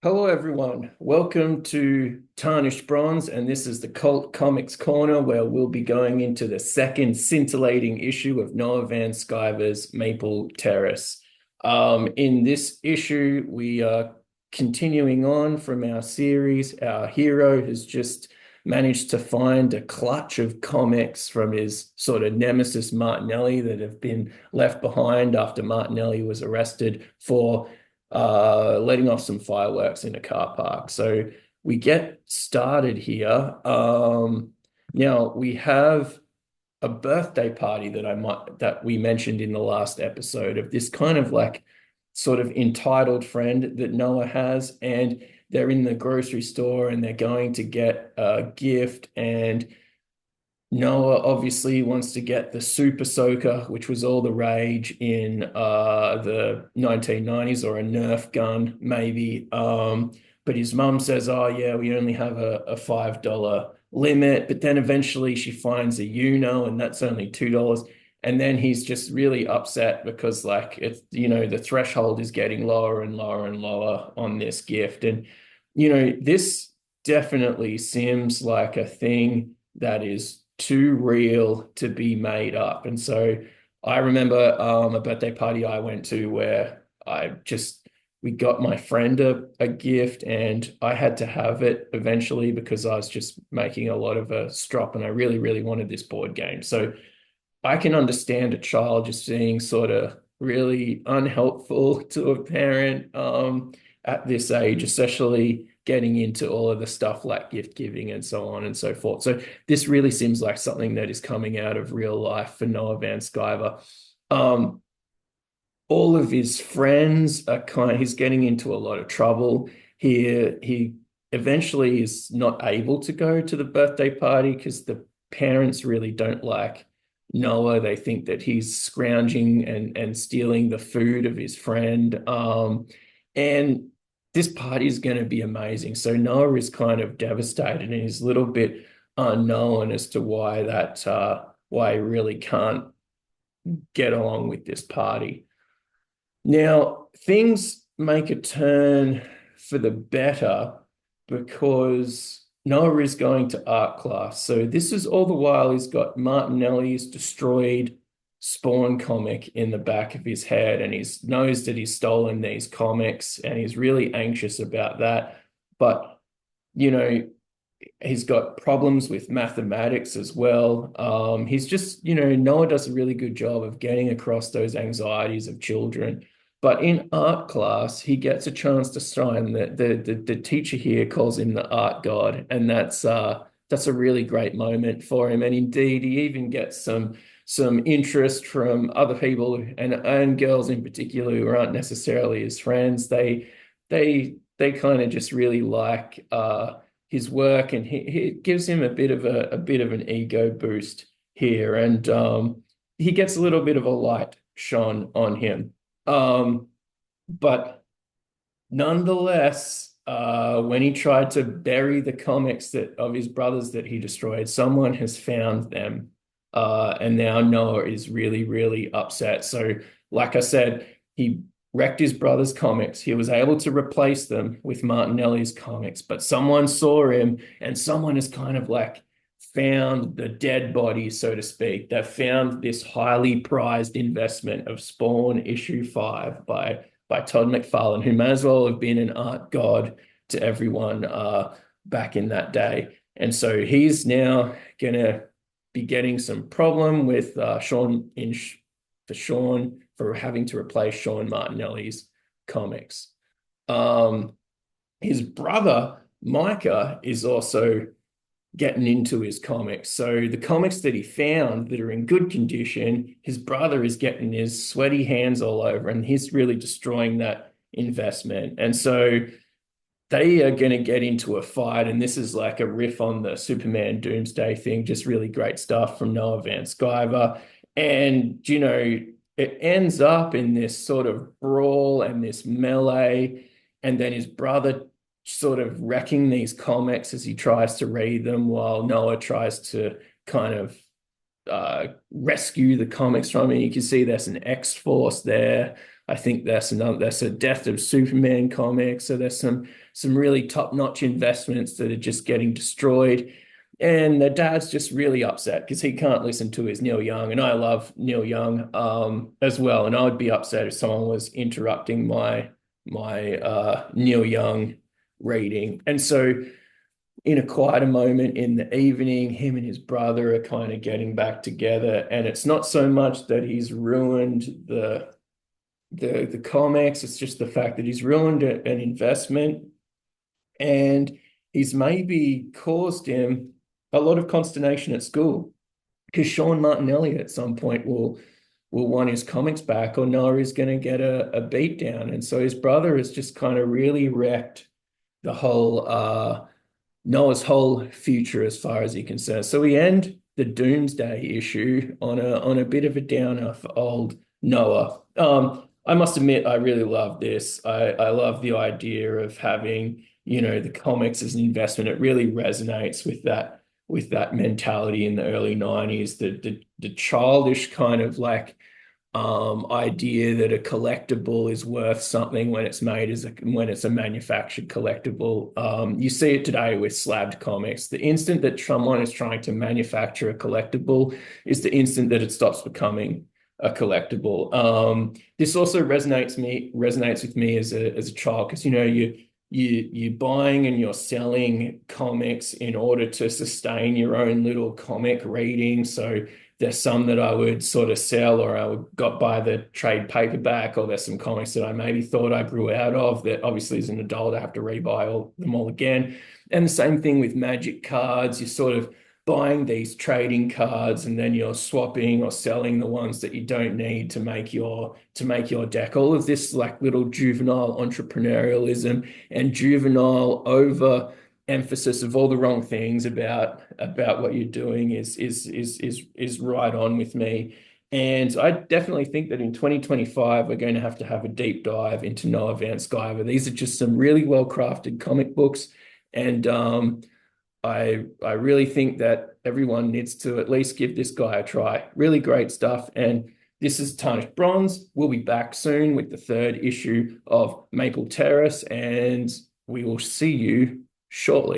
Hello, everyone. Welcome to Tarnished Bronze, and this is the Cult Comics Corner, where we'll be going into the second scintillating issue of Noah Van Sciver's Maple Terrace. In this issue, we are continuing on from our series. Our hero has just managed to find a clutch of comics from his sort of nemesis Martinelli that have been left behind after Martinelli was arrested for letting off some fireworks in a car park. So we get started here. Now we have a birthday party that we mentioned in the last episode of this kind of like sort of entitled friend that Noah has, and they're in the grocery store and they're going to get a gift, and Noah obviously wants to get the Super Soaker, which was all the rage in the 1990s, or a Nerf gun, maybe. But his mum says, oh, yeah, we only have a $5 limit. But then eventually she finds a Uno, and that's only $2. And then he's just really upset because, like, it's, the threshold is getting lower and lower and lower on this gift. And, this definitely seems like a thing that is too real to be made up. And so I remember a birthday party I went to where we got my friend a gift, and I had to have it eventually because I was just making a lot of a strop and I really, really wanted this board game. So I can understand a child just being sort of really unhelpful to a parent at this age, especially getting into all of the stuff like gift giving and so on and so forth. So this really seems like something that is coming out of real life for Noah Van Sciver. Um, all of his friends he's getting into a lot of trouble. He eventually is not able to go to the birthday party because the parents really don't like Noah. They think that he's scrounging and stealing the food of his friend. And this party is going to be amazing. So Noah is kind of devastated and he's a little bit unknown as to why he really can't get along with this party. Now, things make a turn for the better because Noah is going to art class. So this is all the while he's got Martinelli's destroyed Spawn comic in the back of his head, and he knows that he's stolen these comics and he's really anxious about that. But, he's got problems with mathematics as well. He's just, Noah does a really good job of getting across those anxieties of children. But in art class, he gets a chance to shine. The teacher here calls him the art god, and that's a really great moment for him. And indeed, he even gets some interest from other people and girls in particular who aren't necessarily his friends. They kind of just really like his work, and he gives him a bit of an ego boost here, and he gets a little bit of a light shone on him. But nonetheless, when he tried to bury the comics of his brothers that he destroyed, someone has found them. And now Noah is really, really upset. So, like I said, he wrecked his brother's comics. He was able to replace them with Martinelli's comics, but someone saw him and someone has kind of like found the dead body, so to speak. They found this highly prized investment of Spawn issue 5 by Todd McFarlane, who may as well have been an art god to everyone back in that day. And so he's now gonna be getting some problem with Sean for having to replace Sean Martinelli's comics. His brother Micah is also getting into his comics. So the comics that he found that are in good condition, his brother is getting his sweaty hands all over, and he's really destroying that investment. And so they are going to get into a fight, and this is like a riff on the Superman Doomsday thing. Just really great stuff from Noah Van Sciver. And, it ends up in this sort of brawl and this melee, and then his brother sort of wrecking these comics as he tries to read them while Noah tries to kind of rescue the comics from him. You can see there's an X-Force there. I think there's a Death of Superman comic. So there's some really top-notch investments that are just getting destroyed. And the dad's just really upset because he can't listen to his Neil Young. And I love Neil Young as well. And I would be upset if someone was interrupting my Neil Young reading. And so in a quieter moment in the evening, him and his brother are kind of getting back together. And it's not so much that he's ruined the comics, it's just the fact that he's ruined an investment, and he's maybe caused him a lot of consternation at school because Sean Martinelli at some point will want his comics back, or Noah is going to get a beat down. And so his brother has just kind of really wrecked the whole Noah's whole future as far as he's concerned. So we end the Doomsday issue on a bit of a downer for old Noah. I must admit, I really love this. I love the idea of having, the comics as an investment. It really resonates with that mentality in the early 90s, the childish kind of like idea that a collectible is worth something when it's made when it's a manufactured collectible. You see it today with slabbed comics. The instant that someone is trying to manufacture a collectible is the instant that it stops becoming a collectible. This also resonates with me as a child, because you're buying and you're selling comics in order to sustain your own little comic reading. So there's some that I would sort of sell, or I would got buy the trade paperback, or there's some comics that I maybe thought I grew out of that obviously as an adult I have to rebuy them all again. And the same thing with Magic cards. You're sort of buying these trading cards and then you're swapping or selling the ones that you don't need to make your deck. All of this like little juvenile entrepreneurialism and juvenile over emphasis of all the wrong things about what you're doing is right on with me. And I definitely think that in 2025 we're going to have a deep dive into Noah Van Sciver. These are just some really well crafted comic books, and I really think that everyone needs to at least give this guy a try. Really great stuff. And this is Tarnished Bronze. We'll be back soon with the third issue of Maple Terrace, and we will see you shortly.